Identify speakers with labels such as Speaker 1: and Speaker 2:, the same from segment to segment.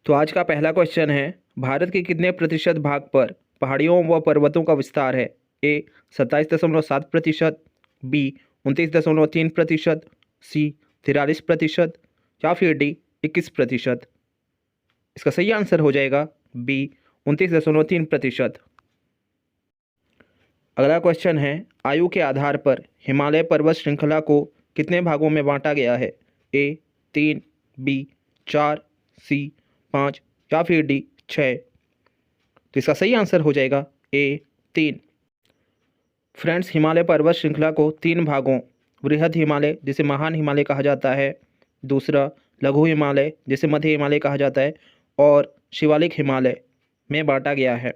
Speaker 1: तो आज का पहला क्वेश्चन है, भारत के कितने प्रतिशत भाग पर पहाड़ियों व पर्वतों का विस्तार है? ए 27.7%, बी 29.3%, सी 43% या फिर डी 21%। इसका सही आंसर हो जाएगा बी 29.3%। अगला क्वेश्चन है, आयु के आधार पर हिमालय पर्वत श्रृंखला को कितने भागों में बांटा गया है? ए 3, बी 4, सी 5 या फिर डी 6। तो इसका सही आंसर हो जाएगा ए 3। फ्रेंड्स, हिमालय पर्वत श्रृंखला को तीन भागों, वृहद हिमालय जिसे महान हिमालय कहा जाता है, दूसरा लघु हिमालय जिसे मध्य हिमालय कहा जाता है, और शिवालिक हिमालय में बांटा गया है।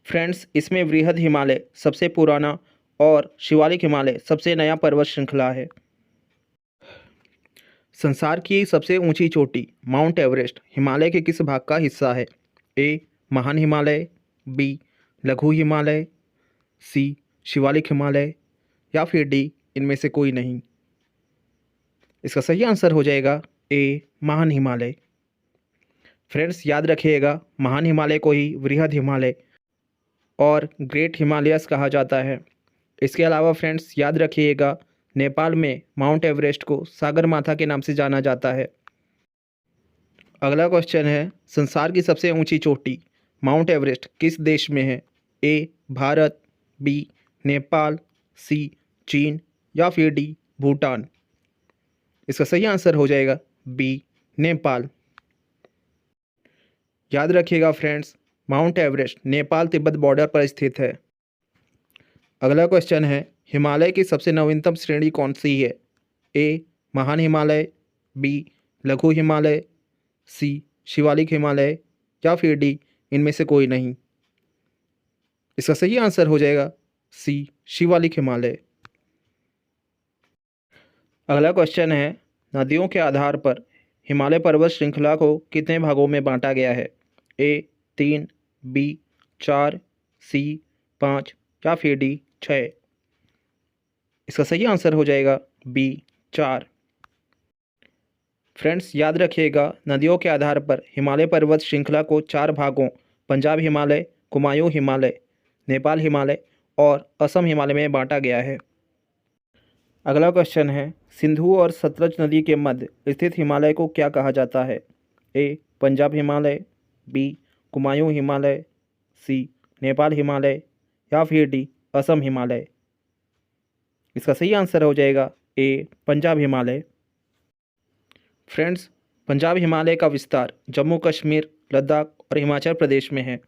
Speaker 1: फ्रेंड्स, इसमें वृहद हिमालय सबसे पुराना और शिवालिक हिमालय सबसे नया पर्वत श्रृंखला है। संसार की सबसे ऊंची चोटी माउंट एवरेस्ट हिमालय के किस भाग का हिस्सा है? ए महान हिमालय, बी लघु हिमालय, सी शिवालिक हिमालय या फिर डी इनमें से कोई नहीं। इसका सही आंसर हो जाएगा ए महान हिमालय। फ्रेंड्स, याद रखिएगा, महान हिमालय को ही वृहद हिमालय और ग्रेट हिमालयस कहा जाता है। इसके अलावा फ्रेंड्स, याद रखिएगा, नेपाल में माउंट एवरेस्ट को सागरमाथा के नाम से जाना जाता है। अगला क्वेश्चन है, संसार की सबसे ऊंची चोटी माउंट एवरेस्ट किस देश में है? ए भारत, बी नेपाल, सी चीन या फिर डी भूटान। इसका सही आंसर हो जाएगा बी नेपाल। याद रखिएगा friends, mount Everest Nepal Tibet border पर स्थित है। अगला क्वेश्चन है, हिमालय की सबसे नवीनतम श्रेणी कौन सी है? ए महान हिमालय, बी लघु हिमालय, सी शिवालिक हिमालय या फिर डी इनमें से कोई नहीं। इसका सही आंसर हो जाएगा सी शिवालिक हिमालय। अगला क्वेश्चन है, नदियों के आधार पर हिमालय पर्वत श्रृंखला को कितने भागों में बांटा गया है? ए 3, बी 4, सी 5 या फिर डी 6। इसका सही आंसर हो जाएगा बी 4। फ्रेंड्स, याद रखिएगा, नदियों के आधार पर हिमालय पर्वत श्रृंखला को 4 भागों पंजाब हिमालय, कुमायूं हिमालय, नेपाल हिमालय और असम हिमालय में बांटा गया है। अगला क्वेश्चन है, सिंधु और सतलज नदी के मध्य स्थित हिमालय को क्या कहा जाता है? ए पंजाब हिमालय, बी कुमायूं हिमालय, सी नेपाल हिमालय या फिर डी असम हिमालय। इसका सही आंसर हो जाएगा ए पंजाब हिमालय। फ्रेंड्स, पंजाब हिमालय का विस्तार जम्मू कश्मीर, लद्दाख और हिमाचल प्रदेश में है।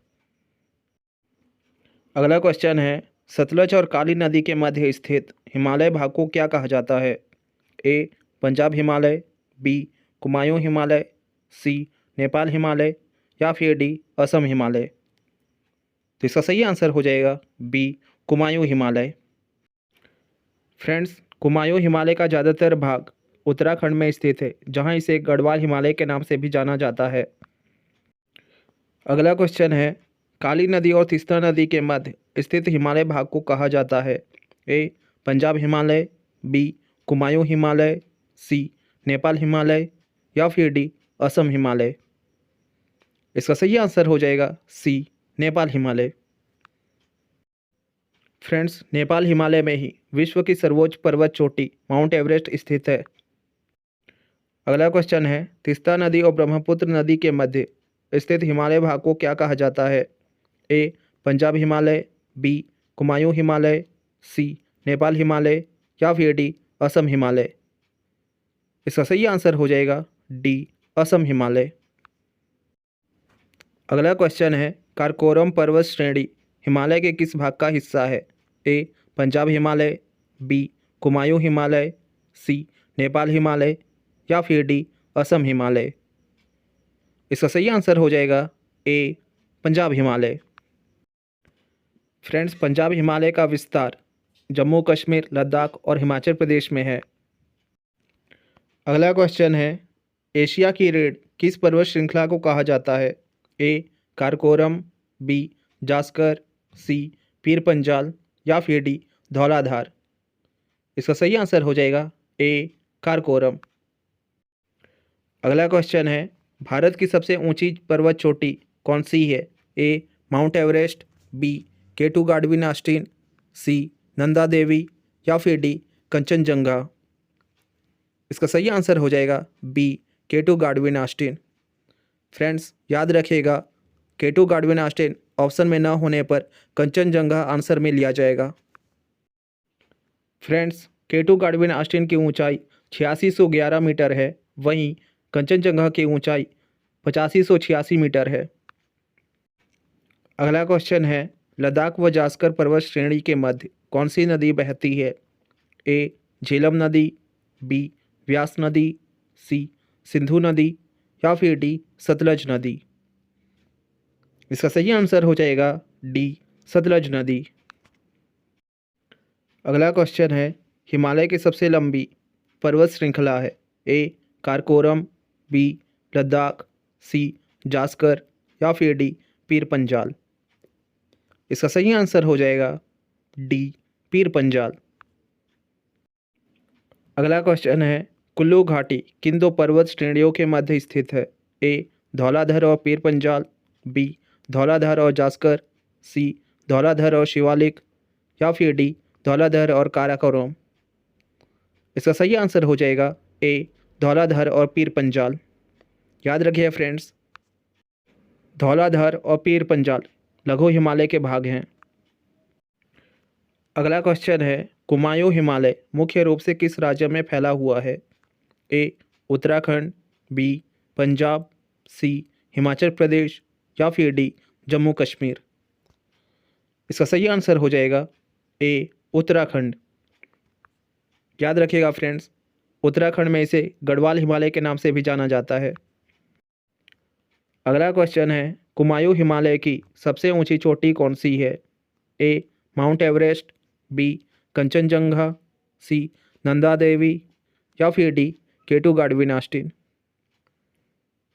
Speaker 1: अगला क्वेश्चन है, सतलज और काली नदी के मध्य स्थित हिमालय भाग को क्या कहा जाता है? ए पंजाब हिमालय, बी कुमायूं हिमालय, सी नेपाल हिमालय या फिर डी असम हिमालय। तो इसका सही आंसर हो जाएगा बी कुमायूं हिमालय। फ्रेंड्स, कुमायूं हिमालय का ज़्यादातर भाग उत्तराखंड में स्थित है, जहां इसे गढ़वाल हिमालय के नाम से भी जाना जाता है। अगला क्वेश्चन है, काली नदी और तीस्ता नदी के मध्य स्थित हिमालय भाग को कहा जाता है? ए पंजाब हिमालय, बी कुमायूं हिमालय, सी नेपाल हिमालय या फिर डी असम हिमालय। इसका सही आंसर हो जाएगा सी नेपाल हिमालय। फ्रेंड्स, नेपाल हिमालय में ही विश्व की सर्वोच्च पर्वत चोटी माउंट एवरेस्ट स्थित है। अगला क्वेश्चन है, तीस्ता नदी और ब्रह्मपुत्र नदी के मध्य स्थित हिमालय भाग को क्या कहा जाता है? ए पंजाब हिमालय, बी कुमायूं हिमालय, सी नेपाल हिमालय या फिर डी असम हिमालय। इसका सही आंसर हो जाएगा डी असम हिमालय। अगला क्वेश्चन है, काराकोरम पर्वत श्रेणी हिमालय के किस भाग का हिस्सा है? ए पंजाब हिमालय, बी कुमायूं हिमालय, सी नेपाल हिमालय या फिर डी असम हिमालय। इसका सही आंसर हो जाएगा ए पंजाब हिमालय। फ्रेंड्स, पंजाब हिमालय का विस्तार जम्मू कश्मीर, लद्दाख और हिमाचल प्रदेश में है। अगला क्वेश्चन है, एशिया की रीढ़ किस पर्वत श्रृंखला को कहा जाता है? ए काराकोरम, बी जास्कर, सी पीर पंजाल या फिर डी धौलाधार। इसका सही आंसर हो जाएगा ए काराकोरम। अगला क्वेश्चन है, भारत की सबसे ऊंची पर्वत चोटी कौन सी है? A Mount Everest, B K two Godwin Austen, C Nanda Devi या फिर डी कंचनजंगा। इसका सही आंसर हो जाएगा B K two Godwin Austen. Friends याद रखिएगा, केटू गाडविन आस्टीन ऑप्शन में न होने पर कंचनजंगा आंसर में लिया जाएगा। फ्रेंड्स केटू गाडविन आस्टीन की ऊंचाई 8611 मीटर है, वहीं कंचनजंगा की ऊंचाई 8586 मीटर है। अगला क्वेश्चन है, लद्दाख व जास्कर पर्वत श्रेणी के मध्य कौन सी नदी बहती है? ए झेलम नदी, बी व्यास नदी, सी सिंधु नदी या फिर डी सतलज नदी। इसका सही आंसर हो जाएगा डी सतलज नदी। अगला क्वेश्चन है, हिमालय की सबसे लंबी पर्वत श्रृंखला है? ए कारकोरम, बी लद्दाख, सी जास्कर या फिर डी पीर पंजाल। इसका सही आंसर हो जाएगा डी पीर पंजाल। अगला क्वेश्चन है, कुल्लू घाटी किन दो पर्वत श्रेणियों के मध्य स्थित है? ए धौलाधर और पीर पंजाल, बी धौलाधर और जास्कर, सी धौलाधर और शिवालिक या फिर डी धौलाधर और काराकोरम। इसका सही आंसर हो जाएगा ए धौलाधर और पीर पंजाल। याद रखिए फ्रेंड्स, धौलाधर और पीर पंजाल लघु हिमालय के भाग हैं। अगला क्वेश्चन है, कुमायूं हिमालय मुख्य रूप से किस राज्य में फैला हुआ है? ए उत्तराखंड, बी पंजाब, सी हिमाचल प्रदेश या फिर डी जम्मू कश्मीर। इसका सही आंसर हो जाएगा ए उत्तराखंड। याद रखिएगा फ्रेंड्स, उत्तराखंड में इसे गढ़वाल हिमालय के नाम से भी जाना जाता है। अगला क्वेश्चन है, कुमायूं हिमालय की सबसे ऊंची चोटी कौन सी है? A Mount Everest, B Kanchenjunga, सी नंदा देवी या फिर डी केटू गाडविन आस्टीन।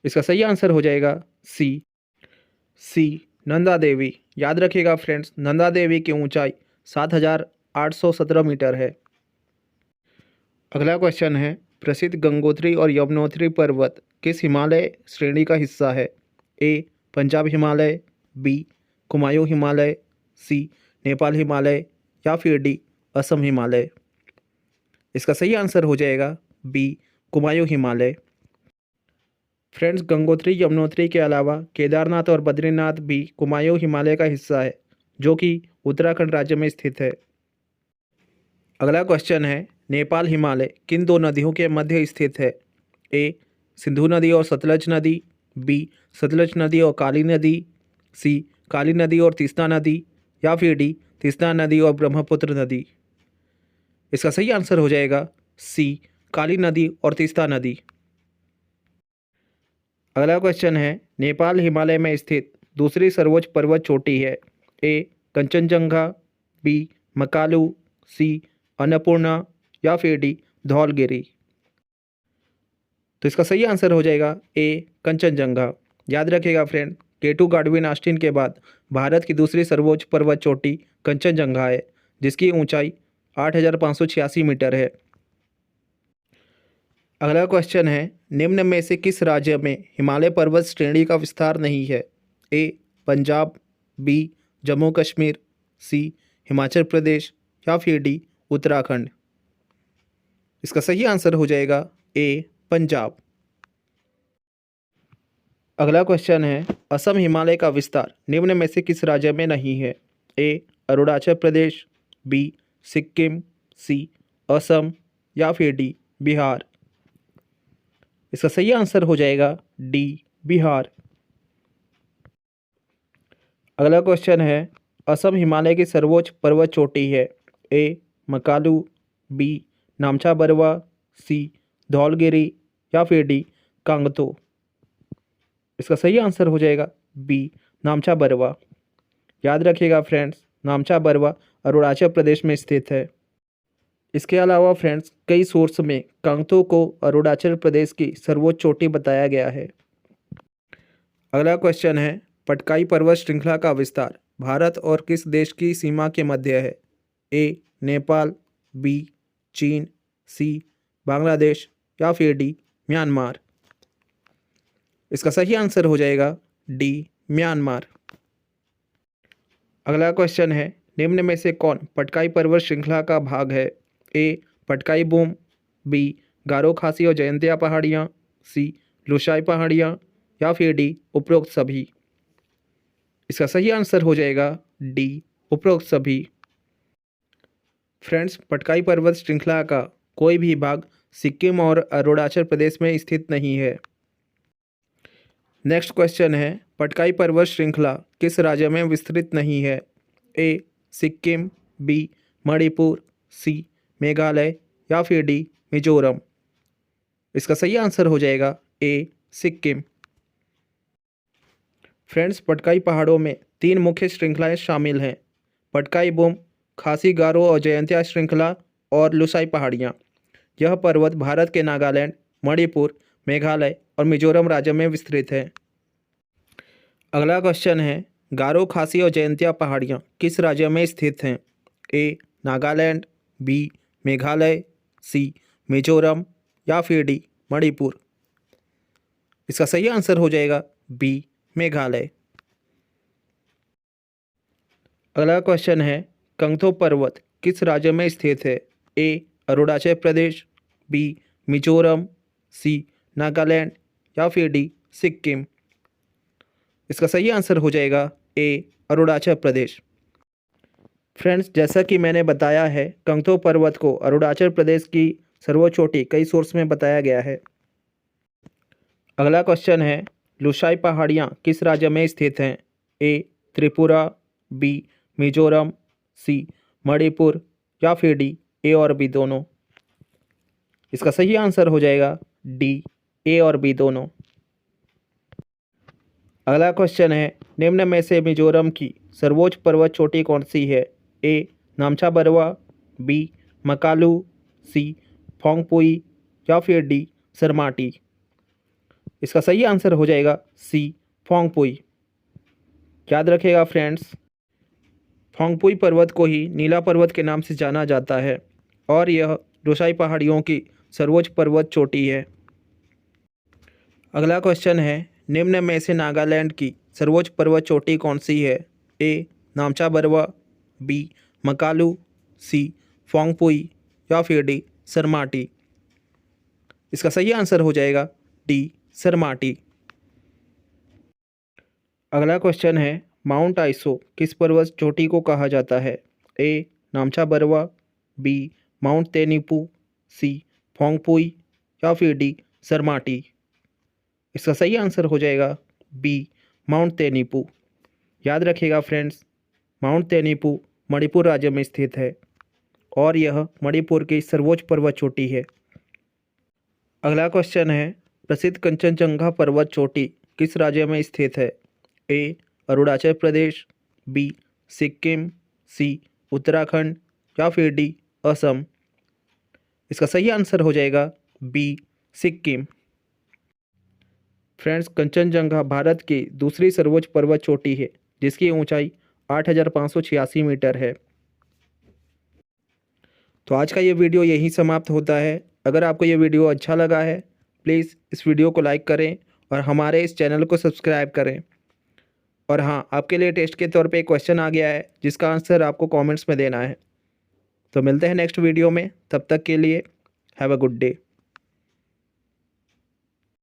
Speaker 1: इसका सही आंसर हो जाएगा सी नंदा देवी। याद रखिएगा फ्रेंड्स, नंदा देवी की ऊंचाई 7817 मीटर है। अगला क्वेश्चन है, प्रसिद्ध गंगोत्री और यमुनोत्री पर्वत किस हिमालय श्रेणी का हिस्सा है? ए पंजाब हिमालय, बी कुमायूं हिमालय, सी नेपाल हिमालय या फिर डी असम हिमालय। इसका सही आंसर हो जाएगा बी कुमायूं हिमालय। फ्रेंड्स गंगोत्री यमुनोत्री के अलावा केदारनाथ और बद्रीनाथ भी कुमायूं हिमालय का हिस्सा है, जो कि उत्तराखंड राज्य में स्थित है। अगला क्वेश्चन है, नेपाल हिमालय किन दो नदियों के मध्य स्थित है? ए सिंधु नदी और सतलज नदी, बी सतलज नदी और काली नदी, सी काली नदी और तीस्ता नदी या फिर डी तीस्ता नदी और ब्रह्मपुत्र नदी। इसका सही आंसर हो जाएगा सी काली नदी और तीस्ता नदी। अगला क्वेश्चन है, नेपाल हिमालय में स्थित दूसरी सर्वोच्च पर्वत चोटी है? ए कंचनजंगा, बी मकालू, सी अन्नपूर्णा या फिर डी धौलगिरी। तो इसका सही आंसर हो जाएगा ए कंचनजंगा। याद रखिएगा फ्रेंड, केटू गाडविन आस्टीन के बाद भारत की दूसरी सर्वोच्च पर्वत चोटी कंचनजंगा है, जिसकी ऊंचाई 8586 मीटर है। अगला क्वेश्चन है, निम्न में से किस राज्य में हिमालय पर्वत श्रेणी का विस्तार नहीं है? ए पंजाब, बी जम्मू कश्मीर, सी हिमाचल प्रदेश या फिर डी उत्तराखंड। इसका सही आंसर हो जाएगा ए पंजाब। अगला क्वेश्चन है, असम हिमालय का विस्तार निम्न में से किस राज्य में नहीं है? ए अरुणाचल प्रदेश, बी सिक्किम, सी असम या फिर डी बिहार। इसका सही आंसर हो जाएगा डी बिहार। अगला क्वेश्चन है, असम हिमालय की सर्वोच्च पर्वत चोटी है? ए मकालू, बी नामचा बरवा, सी धौलगिरी या फिर डी कांगतो। इसका सही आंसर हो जाएगा बी नामचा बरवा। याद रखिएगा फ्रेंड्स, नामचा बरवा अरुणाचल प्रदेश में स्थित है। इसके अलावा फ्रेंड्स कई सोर्स में कांगतो को अरुणाचल प्रदेश की सर्वोच्च चोटी बताया गया है। अगला क्वेश्चन है, पटकाई पर्वत श्रृंखला का विस्तार भारत और किस देश की सीमा के मध्य है? ए नेपाल, बी चीन, सी बांग्लादेश या फिर डी म्यांमार। इसका सही आंसर हो जाएगा डी म्यांमार। अगला क्वेश्चन है, निम्न में से कौन पटकाई पर्वत श्रृंखला का भाग है? ए पटकाई बूम, बी गारो खासी और जयंतिया पहाड़ियाँ, सी लुशाई पहाड़ियाँ, या फिर डी उपरोक्त सभी। इसका सही आंसर हो जाएगा डी उपरोक्त सभी। फ्रेंड्स, पटकाई पर्वत श्रृंखला का कोई भी भाग सिक्किम और अरुणाचल प्रदेश में स्थित नहीं है। नेक्स्ट क्वेश्चन है, पटकाई पर्वत श्रृंखला किस राज्य में विस्तृत नहीं है? ए सिक्किम, बी मणिपुर, सी मेघालय, या फिर डी मिजोरम। इसका सही आंसर हो जाएगा ए सिक्किम। फ्रेंड्स, पटकाई पहाड़ों में 3 मुख्य श्रृंखलाएं शामिल हैं, पटकाई बूम, खासी गारो और जयंतिया श्रृंखला और लुसाई पहाड़ियाँ। यह पर्वत भारत के नागालैंड, मणिपुर, मेघालय और मिजोरम राज्य में विस्तृत है। अगला क्वेश्चन है, गारो खासी और जयंतिया पहाड़ियाँ किस राज्य में स्थित हैं? ए नागालैंड, बी मेघालय, सी मिजोरम, या फिर डी मणिपुर। इसका सही आंसर हो जाएगा बी मेघालय। अगला क्वेश्चन है, कंगथो पर्वत किस राज्य में स्थित है? ए अरुणाचल प्रदेश, बी मिजोरम, सी नागालैंड, या फिर डी सिक्किम। इसका सही आंसर हो जाएगा ए अरुणाचल प्रदेश। फ्रेंड्स, जैसा कि मैंने बताया है, कंगथो पर्वत को अरुणाचल प्रदेश की सर्वोच्च चोटी कई सोर्स में बताया गया है। अगला क्वेश्चन है, लुसाई पहाड़ियाँ किस राज्य में स्थित हैं? ए त्रिपुरा, बी मिजोरम, सी मणिपुर, या फिर डी ए और बी दोनों। इसका सही आंसर हो जाएगा डी ए और बी दोनों। अगला क्वेश्चन है, निम्न में से मिजोरम की सर्वोच्च पर्वत चोटी कौन सी है? ए नामचा बरवा, बी मकालू, सी फोंगपुई, या फिर डी सरमाटी। इसका सही आंसर हो जाएगा सी फोंगपुई। याद रखिएगा फ्रेंड्स, फोंगपुई पर्वत को ही नीला पर्वत के नाम से जाना जाता है और यह लुसाई पहाड़ियों की सर्वोच्च पर्वत चोटी है। अगला क्वेश्चन है, निम्न में से नागालैंड की सर्वोच्च पर्वत चोटी कौन सी है? ए नामचा बरवा, बी मकालू, सी फोंगपुई, या फिर डी सरमाटी। इसका सही आंसर हो जाएगा डी सरमाटी। अगला क्वेश्चन है, माउंट आइसो किस पर्वत चोटी को कहा जाता है? ए नामचा बरवा, बी माउंट तेनिपू, सी फोंगपुई, या फिर डी सरमाटी। इसका सही आंसर हो जाएगा बी माउंट तेनिपू। याद रखिएगा फ्रेंड्स, माउंट तेनिपू मणिपुर राज्य में स्थित है और यह मणिपुर की सर्वोच्च पर्वत चोटी है। अगला क्वेश्चन है, प्रसिद्ध कंचनजंगा पर्वत चोटी किस राज्य में स्थित है? ए अरुणाचल प्रदेश, बी सिक्किम, सी उत्तराखंड, या फिर डी असम। इसका सही आंसर हो जाएगा बी सिक्किम। फ्रेंड्स, कंचनजंगा भारत की दूसरी सर्वोच्च पर्वत चोटी है जिसकी ऊंचाई 8,586 मीटर है। तो आज का ये वीडियो यहीं समाप्त होता है। अगर आपको ये वीडियो अच्छा लगा है, प्लीज़ इस वीडियो को लाइक करें और हमारे इस चैनल को सब्सक्राइब करें। और हाँ, आपके लिए टेस्ट के तौर पे एक क्वेश्चन आ गया है जिसका आंसर आपको कमेंट्स में देना है। तो मिलते हैं नेक्स्ट वीडियो में, तब तक के लिए हैव अ गुड डे।